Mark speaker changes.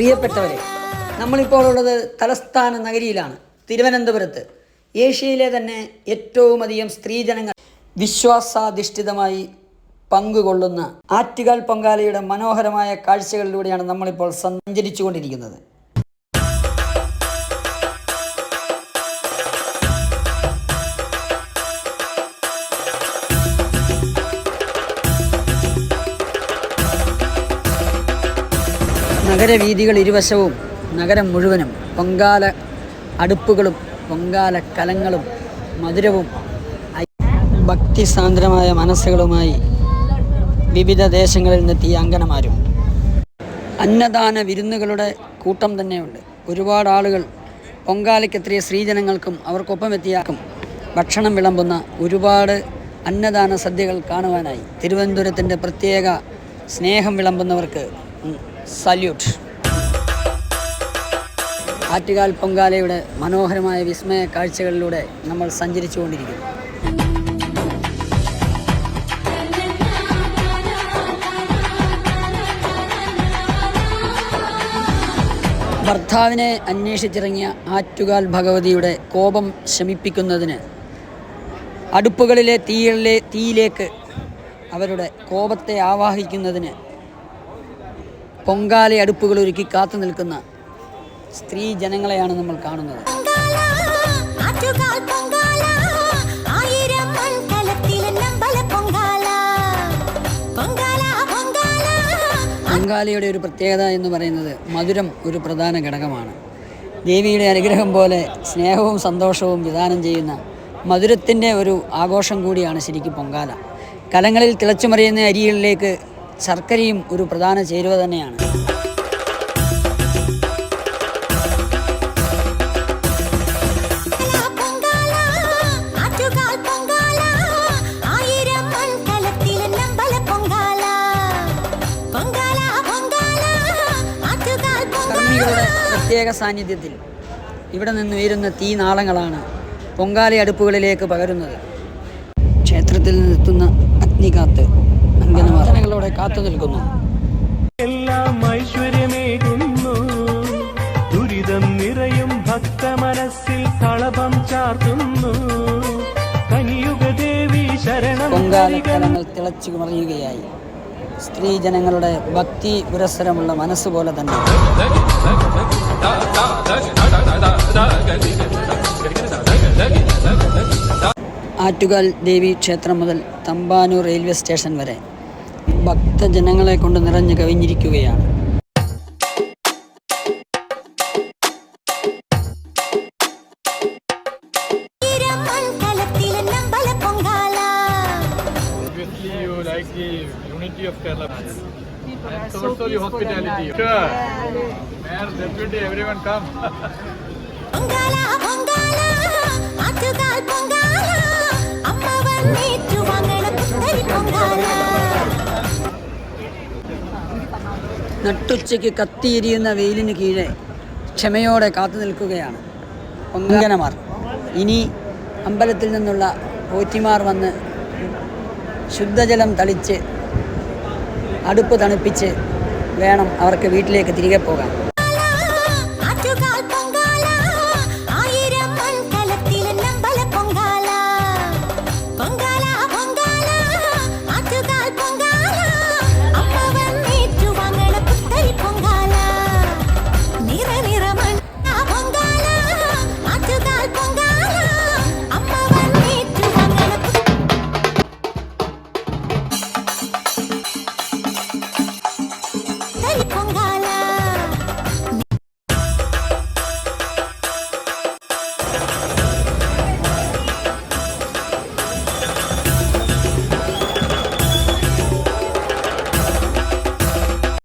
Speaker 1: പ്രിയപ്പെട്ടവരെ, നമ്മളിപ്പോൾ ഉള്ളത് തലസ്ഥാന നഗരിയിലാണ്, തിരുവനന്തപുരത്ത്. ഏഷ്യയിലെ തന്നെ ഏറ്റവും അധികം സ്ത്രീജനങ്ങൾ വിശ്വാസാധിഷ്ഠിതമായി പങ്കുകൊള്ളുന്ന ആറ്റുകാൽ പൊങ്കാലയുടെ മനോഹരമായ കാഴ്ചകളിലൂടെയാണ് നമ്മളിപ്പോൾ സഞ്ചരിച്ചു കൊണ്ടിരിക്കുന്നത്. നഗരവീഥികൾ ഇരുവശവും നഗരം മുഴുവനും പൊങ്കാല അടുപ്പുകളും പൊങ്കാല കലങ്ങളും മധുരവും ഭക്തിസാന്ദ്രമായ മനസ്സുകളുമായി വിവിധ ദേശങ്ങളിൽ നിന്നെത്തിയ അങ്കനമാരും. അന്നദാന വിരുന്നുകളുടെ കൂട്ടം തന്നെയുണ്ട്. ഒരുപാട് ആളുകൾ പൊങ്കാലയ്ക്കെത്തിയ സ്ത്രീജനങ്ങൾക്കും അവർക്കൊപ്പം എത്തിയാക്കും ഭക്ഷണം വിളമ്പുന്ന ഒരുപാട് അന്നദാന സദ്യകൾ കാണുവാനായി തിരുവനന്തപുരത്തിൻ്റെ പ്രത്യേക സ്നേഹം വിളമ്പുന്നവർക്ക് സല്യൂട്ട്. ആറ്റുകാൽ പൊങ്കാലയുടെ മനോഹരമായ വിസ്മയ കാഴ്ചകളിലൂടെ നമ്മൾ സഞ്ചരിച്ചു കൊണ്ടിരിക്കുന്നു. ഭർത്താവിനെ അന്വേഷിച്ചിറങ്ങിയ ആറ്റുകാൽ ഭഗവതിയുടെ കോപം ശമിപ്പിക്കുന്നതിന് അടുപ്പുകളിലെ തീയിലേക്ക് അവരുടെ കോപത്തെ ആവാഹിക്കുന്നതിന് പൊങ്കാല അടുപ്പുകൾ ഒരുക്കി കാത്തു നിൽക്കുന്ന സ്ത്രീ ജനങ്ങളെയാണ് നമ്മൾ കാണുന്നത്. പൊങ്കാലയുടെ ഒരു പ്രത്യേകത എന്ന് പറയുന്നത് മധുരം ഒരു പ്രധാന ഘടകമാണ്. ദേവിയുടെ അനുഗ്രഹം പോലെ സ്നേഹവും സന്തോഷവും വിധാനം ചെയ്യുന്ന മധുരത്തിൻ്റെ ഒരു ആഘോഷം കൂടിയാണ് ശരിക്കും പൊങ്കാല. കലങ്ങളിൽ തിളച്ചുമറിയുന്ന അരികളിലേക്ക് ശർക്കരയും ഒരു പ്രധാന ചേരുവ തന്നെയാണ്. കർമ്മികളുടെ പ്രത്യേക സാന്നിധ്യത്തിൽ ഇവിടെ നിന്ന് ഉയരുന്ന തീനാളങ്ങളാണ് പൊങ്കാല അടുപ്പുകളിലേക്ക് പകരുന്നത്. ക്ഷേത്രത്തിൽ നിന്നെത്തുന്ന അഗ്നികാത്ത് അങ്കനവാസനകളോടെ കാത്തു നിൽക്കുന്നു.
Speaker 2: എല്ലാം ഐശ്വര്യമേകുന്നു, ദുരിതം നിറയും ഭക്ത മനസ്സിൽ കളഭം ചാർത്തുന്നു. കനിയുഗദേവി ശരണം.
Speaker 1: പൊങ്കാലക്കലങ്ങൾ തിളച്ചു മറിയുകയായി. സ്ത്രീജനങ്ങളുടെ ഭക്തി പുരസ്സരമുള്ള മനസ്സുപോലെ തന്നെ. ആറ്റുകാൽ ദേവി ക്ഷേത്രം മുതൽ തമ്പാനൂർ റെയിൽവേ സ്റ്റേഷൻ വരെ ഭക്തജനങ്ങളെ കൊണ്ട് നിറഞ്ഞു കവിഞ്ഞിരിക്കുകയാണ്.
Speaker 3: Of Kerala and also the hospitality. Sure. Mayor, deputy, everyone come. Pongala, Pongala, Aatugal Pongala, Amma vanneettu vangala puttari Pongala.
Speaker 1: നട്ടുച്ചയ്ക്ക് കത്തിയിരിയുന്ന വെയിലിന് കീഴെ ക്ഷമയോടെ കാത്തു നിൽക്കുകയാണ് പൊങ്കനമാർ. ഇനി അമ്പലത്തിൽ നിന്നുള്ള പോറ്റിമാർ വന്ന് ശുദ്ധജലം തളിച്ച് അടുപ്പ് തണുപ്പിച്ച് വേണം അവർക്ക് വീട്ടിലേക്ക് തിരികെ പോകാൻ.